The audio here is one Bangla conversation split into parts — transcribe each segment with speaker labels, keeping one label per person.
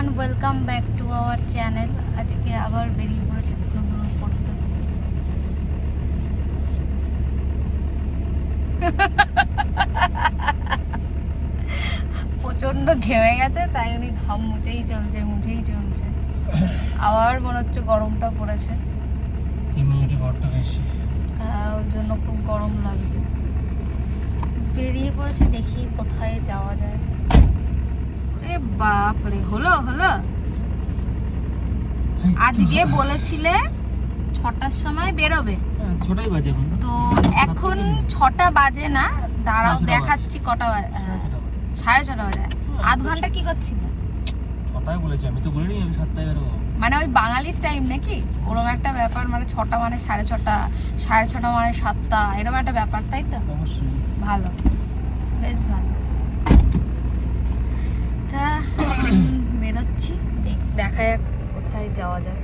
Speaker 1: Everyone, welcome back to our channel. আজকে আবার বেরিয়ে পড়েছে ব্লগ করতে। প্রচন্ড ঘেমে গেছে, তাই উনি ঘাম মুছেই চলছে। আবার মনে হচ্ছে গরমটা পড়েছে,
Speaker 2: ইমিউনিটি পাওয়ারটা বেশি।
Speaker 1: ওই জন্য খুব গরম লাগছে। বেরিয়ে পড়েছে, দেখি কোথায় যাওয়া যায়। এ বাপরে, হলো আজকে বলেছিলে 6টার সময় বেরোবে,
Speaker 2: 6টাই বাজে এখন।
Speaker 1: তো এখন 6টা বাজে না, দাঁড়াও দেখাচ্ছি কটা বাজে। 6:30 বাজে। আধ ঘন্টা কি করছিলে?
Speaker 2: 6টায় বলেছি, আমি তো বলিনি আমি 7টায় বেরোবো।
Speaker 1: মানে ওই বাঙালির টাইম নাকি ওরকম একটা ব্যাপার, মানে 6টা মানে 6:30, 6:30 মানে 7টা, এরকম একটা ব্যাপার, তাই তো?
Speaker 2: অবশ্যই
Speaker 1: ভালো, বেশ ভালো। তা বেরোচ্ছি, দেখা যাক কোথায় যাওয়া যায়।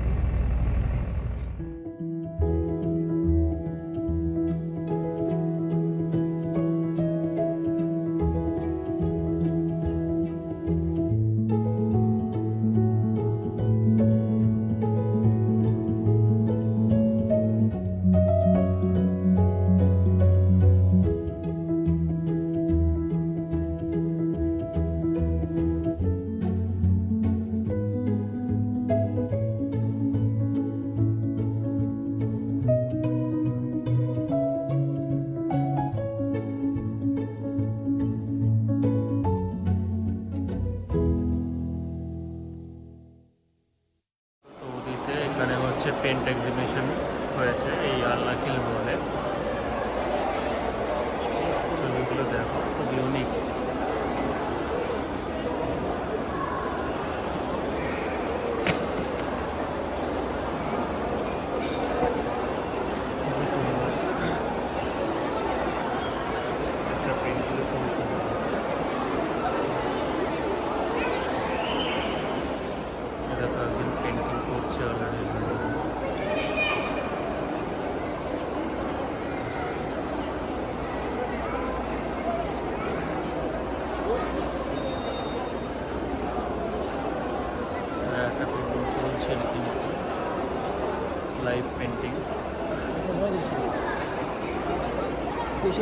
Speaker 2: সৌদিতে এখানে হচ্ছে পেন্ট এক্সিবিশন হয়েছে এই আল্লাখিল মলে। ছবিগুলো দেখো, খুব ইউনিক। খুবই সুন্দর, একটা পেন্টগুলো খুবই সুন্দর। এটা তো একদিন পেন্টিং করছে অলরেডি। একটা পেন্টিং চলছে রীতিমতো, লাইভ পেন্টিং। খুবই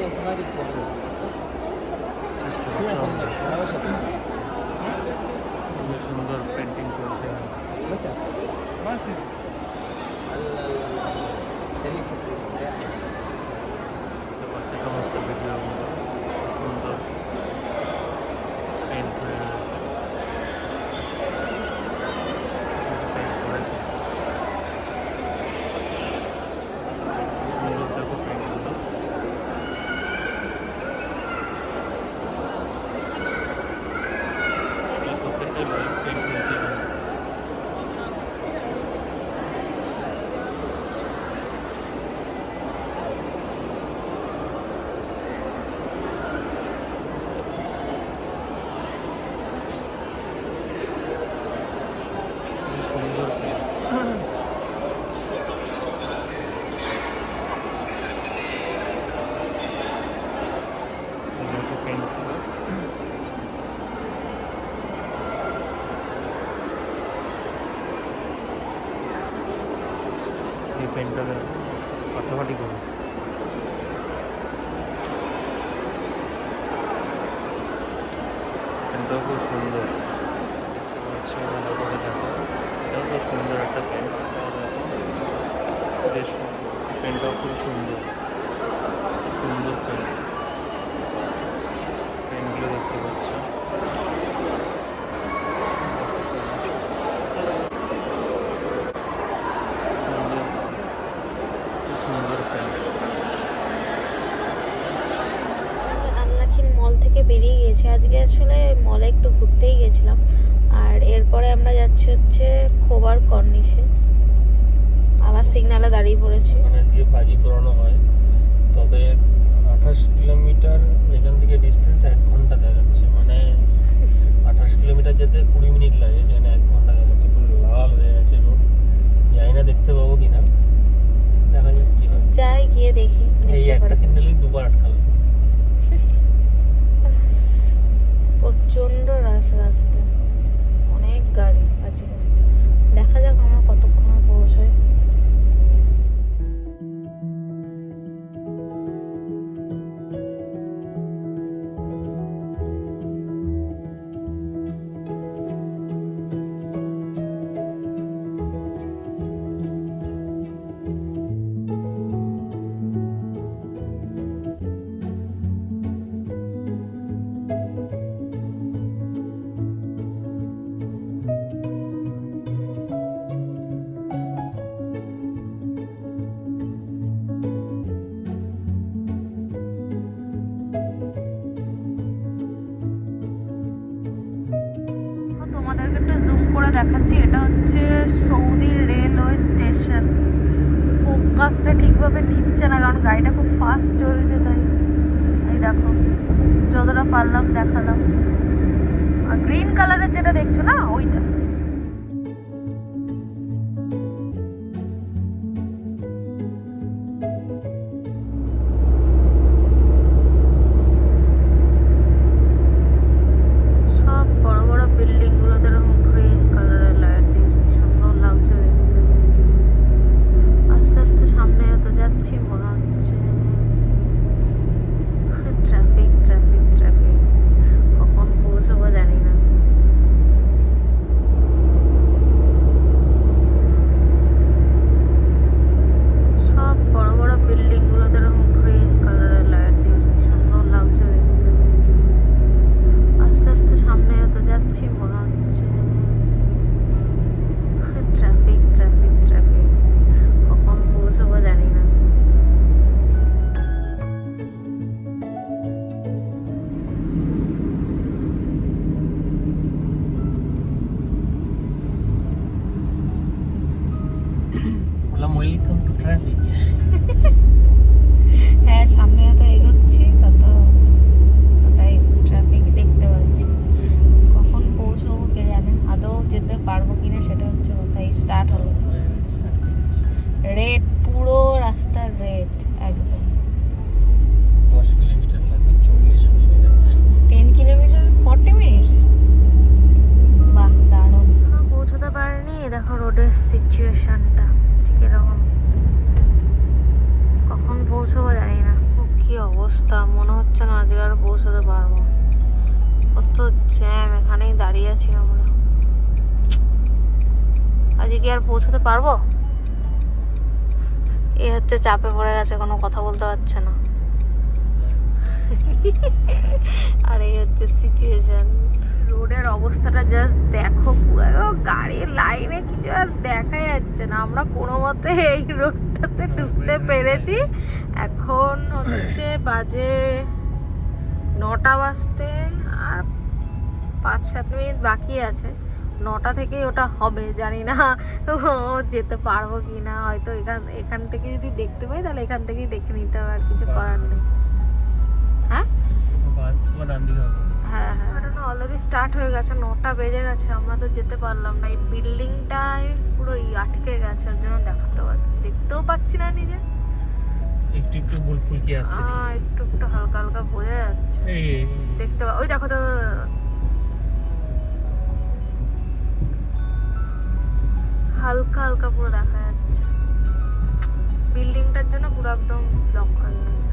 Speaker 2: সুন্দর পেন্টিং চলছে। সমস্ত ভিডিওগুলো সুন্দর পেন্ট হয়ে রয়েছে, পেন্ট করেছে। সুন্দর দেখো পেন্টগুলো। প্রত্যেকটাই লাইভ পেন্ট হয়েছে এখানে। সুন্দর পেন্ট, এই পেন্টটা ফাটাফাটি করেছে। পেন্টটাও খুব সুন্দর হচ্ছে, ভালো করে দেখো। এটাও খুব সুন্দর একটা পেন্ট, বেশ পেন্টটাও খুব সুন্দর সুন্দর পেন্ট। পেন্টগুলো দেখতে পাচ্ছ, সুন্দর পেন্ট।
Speaker 1: আল্লাখিল মল থেকে বেরিয়ে গেছে। আজকে আসলে মলে একটু ঘুরতেই গেছিলাম, আর এরপরে আমরা যাচ্ছি হচ্ছে খোবার কর্নিশে। আবার সিগনালে দাঁড়িয়ে পড়েছি।
Speaker 2: ওখানে গিয়ে বাজি পোড়ানো হয়, তবে 28 কিলোমিটার এখান থেকে ডিস্টেন্স 1 ঘন্টা দেখাচ্ছে। মানে 28 কিলোমিটার যেতে 20 মিনিট লাগে, সেখানে 1 ঘন্টা দেখাচ্ছে। পুরো লাল হয়ে গেছে রোড, জানি না দেখতে পাবো কিনা, দেখা যাক কি হয়।
Speaker 1: যাই গিয়ে দেখি।
Speaker 2: এই একটা সিগন্যালেই দুবার আটকালো।
Speaker 1: প্রচন্ড রাস্তা, অনেক গাড়ি। গেছিল। দেখা যাক আমরা কতক্ষণে পৌঁছাই। তোমাদেরকে একটু জুম করে দেখাচ্ছি, এটা হচ্ছে সৌদির রেলওয়ে স্টেশন। ফোকাসটা ঠিকভাবে নিচ্ছে না কারণ গাড়িটা খুব ফাস্ট চলছে, তাই এই দেখো যতটা পারলাম দেখালাম। আর গ্রিন কালারের যেটা দেখছো না ওইটা। সব বড় বড় বিল্ডিং গুলোতে এরকম গ্রিন কালারের লাইট দিয়েছে, কি সুন্দর লাগছে দেখতে। আস্তে আস্তে সামনে তো যাচ্ছি, মনে হচ্ছে ট্রাফিক ট্রাফিক ট্রাফিক, কখন পৌঁছাবো জানি না। সব বড় বড় বিল্ডিং গুলোতে এরকম গ্রিন কালারের লাইট দিয়েছে, কি সুন্দর লাগছে দেখতে। আস্তে আস্তে সামনে তো যাচ্ছি, মনে হচ্ছে ট্রাফিক ট্রাফিক ট্রাফিক, কখন পৌঁছাবো জানি না।
Speaker 2: বললাম ওয়েলকাম টু ট্রাফিক।
Speaker 1: হ্যাঁ, সামনে তো এগোচ্ছি তত ওটাই ট্রাফিক দেখতে পাচ্ছি। কখন পৌঁছবো কে জানে, আদৌ যেতে পারবো কিনা সেটা হচ্ছে কথা। স্টার্ট হলো, রেড, পুরো রাস্তার রেড একদম।
Speaker 2: 10 কিলোমিটার লাগবে 40 মিনিট।
Speaker 1: 10 কিলোমিটার 40 মিনিটস, বাহ দারুণ। পৌঁছতে পারিনি, দেখো রোডের সিচুয়েশনটা ঠিক এরকম। কখন পৌঁছবো জানি না। কি অবস্থা, মনে হচ্ছে না আজকে আর পৌঁছতে পারবো। কত জ্যাম, এখানেই দাঁড়িয়ে আছি আমরা। আজকে কি আর পৌঁছতে পারবো? এ হচ্ছে চাপে পড়ে গেছে, কোনো কথা বলতে পারছে না। আর এই হচ্ছে সিচুয়েশন। রোডের অবস্থাটা জাস্ট দেখো, পুরো গাড়ির লাইনে কিছু আর দেখা যাচ্ছে না। আমরা কোনো মতে এই রোডটাতে ঢুকতে পেরেছি। এখন হচ্ছে বাজে 9টা বাজতে আর 5-7 মিনিট বাকি আছে। 9টা থেকেই ওটা হবে, জানি না যেতে পারবো কি না। হয়তো এখান থেকে যদি দেখতে পাই তাহলে এখান থেকেই দেখে নিতে হবে, আর কিছু করার নেই। হ্যাঁ হ্যাঁ হ্যাঁ, অলরেডি স্টার্ট হয়ে গেছে, 9টা বেজে গেছে। আমরা তো যেতে পারলাম না, এই বিল্ডিংটায় পুরো আটকে গেছে, ওর জন্য দেখতেও পাচ্ছি না নিজে।
Speaker 2: একটু একটু ফুলকি আসছে,
Speaker 1: একটু একটু হালকা হালকা বোঝা যাচ্ছে। দেখতে ওই দেখো তো, হালকা হালকা পুরো দেখা যাচ্ছে। বিল্ডিংটার জন্য পুরো একদম ব্লক হয়ে গেছে।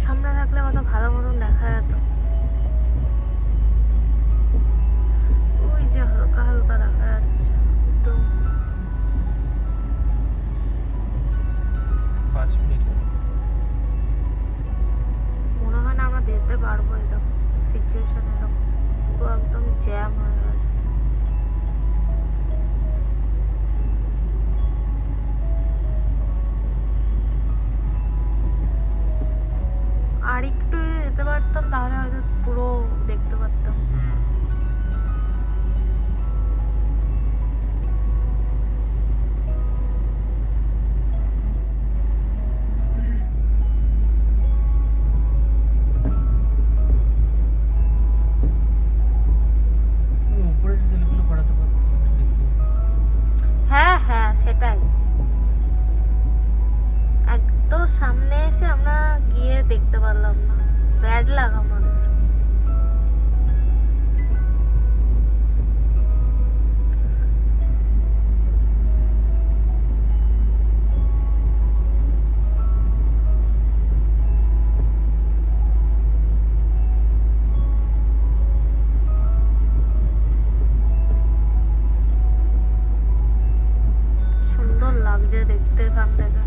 Speaker 1: সামনে থাকলে কত ভালো মতন দেখা যেত। ওই যে হালকা হালকা দেখা যাচ্ছে একটু।
Speaker 2: 5 মিনিট
Speaker 1: মনে হয় না আমরা যেতে পারবো। এরকম সিচুয়েশন এরকম পুরো একদম জ্যাম হয়ে গেছে। আর একটু যেতে পারতাম তাহলে হয়তো পুরো দেখতে পারতাম। সামনে এসে আমরা গিয়ে দেখতে পারলাম না, ব্যাড লাগ আমাদের। সুন্দর লাগছে দেখতে এখান থেকে।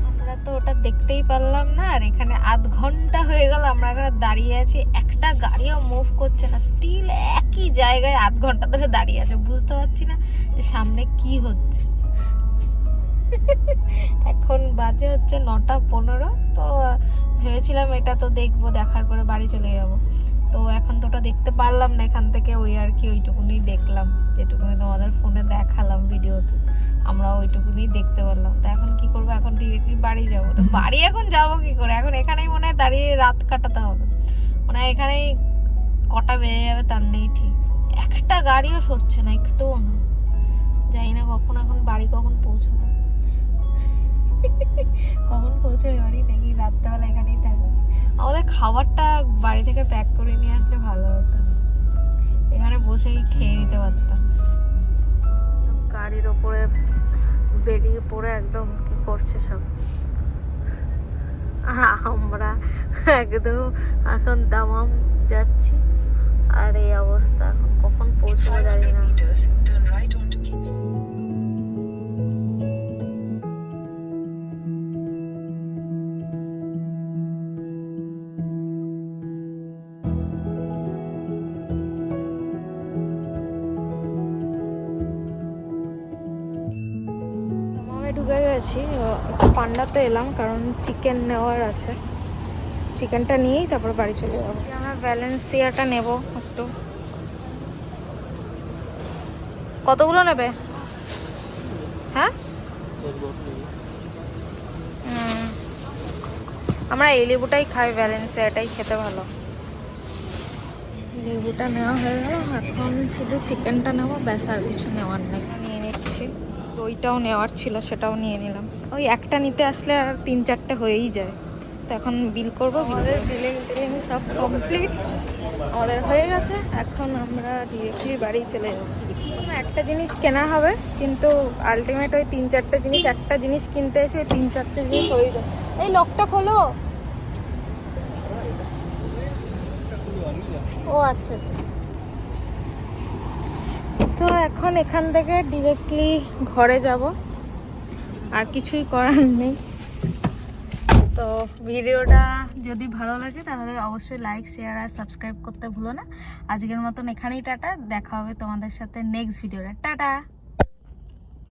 Speaker 1: আমরা তো ওটা দেখতেই পারলাম না, আর এখানে আধ ঘন্টা হয়ে গেল আমরা এখানে দাঁড়িয়ে আছি, একটা গাড়িও মুভ করছে না, স্টিল একই জায়গায় আধ ঘন্টা ধরে দাঁড়িয়ে আছে। বুঝতে পারছি না যে সামনে কি হচ্ছে। এখন বাজে হচ্ছে 9:15। তো ভেবেছিলাম এটা তো দেখবো, দেখার পরে বাড়ি চলে যাব। তো এখন তো ওটা দেখতে পারলাম না এখান থেকে, ওই আর কি ওইটুকুনি দেখলাম, যেটুকুনি তোমাদের ফোনে দেখালাম ভিডিওতে, আমরা ওইটুকুনি দেখতে পারলাম। তো এখন কি করবো, এখন ডিরেক্টলি বাড়ি যাবো। তো বাড়ি এখন যাবো কি করে, এখন এখানেই মনে হয় দাঁড়িয়ে রাত কাটাতে হবে, মানে এখানেই কটা বেজে যাবে তার নেই ঠিক। একটা গাড়িও সরছে না, একটুও না। জানি না কখন এখন বাড়ি কখন পৌঁছবো, কখন পৌঁছবে বাড়ি, নাকি রাত্রেবেলা এখানেই থাকবে। আমাদের খাবারটা বাড়ি থেকে প্যাক করে নিয়ে আসলে ভালো হতো, এখানে বসেই খেয়ে নিতে পারতাম। গাড়ির ওপরে বেরিয়ে পড়ে একদম কি করছে সব, আর আমরা একদম এখন দামাম যাচ্ছি। আর এই অবস্থা, এখন কখন পৌঁছবো জানি না। ঢুকে গেছি, একটু পান্ডাতে এলাম কারণ চিকেন নেওয়ার আছে। চিকেনটা নিয়েই তারপর বাড়ি চলে যাবো। আমরা ভ্যালেন্সিয়াটা নেব একটু। কতগুলো নেবে? হ্যাঁ, আমরা এই লেবুটাই খাই, ভ্যালেন্সিয়াটাই খেতে ভালো। লেবুটা নেওয়া হয়ে গেল, এখন শুধু চিকেনটা নেবো, ব্যাস আর কিছু নেওয়ার নেই। নিয়ে নিচ্ছি, ওইটাও নেওয়ার ছিল সেটাও নিয়ে নিলাম। ওই একটা নিতে আসলে আর 3-4টে হয়েই যায়। তো এখন বিল করবো। আমাদের বিলিং টিলিং সব কমপ্লিট আমাদের হয়ে গেছে, এখন আমরা ডিরেক্টলি বাড়ি চলে যাবো। একটা জিনিস কেনা হবে, কিন্তু আলটিমেট ওই 3-4টে জিনিস, একটা জিনিস কিনতে এসে ওই 3-4টে জিনিস হয়ে যায়। এই লকটা খোলো। ও আচ্ছা আচ্ছা। তো এখন এখান থেকে ডিরেক্টলি ঘরে যাব, আর কিছুই করার নেই। তো ভিডিওটা যদি ভালো লাগে তাহলে অবশ্যই লাইক, শেয়ার আর সাবস্ক্রাইব করতে ভুলো না। আজকের মতন এখানেই টাটা, দেখা হবে তোমাদের সাথে নেক্সট ভিডিওটা। টাটা।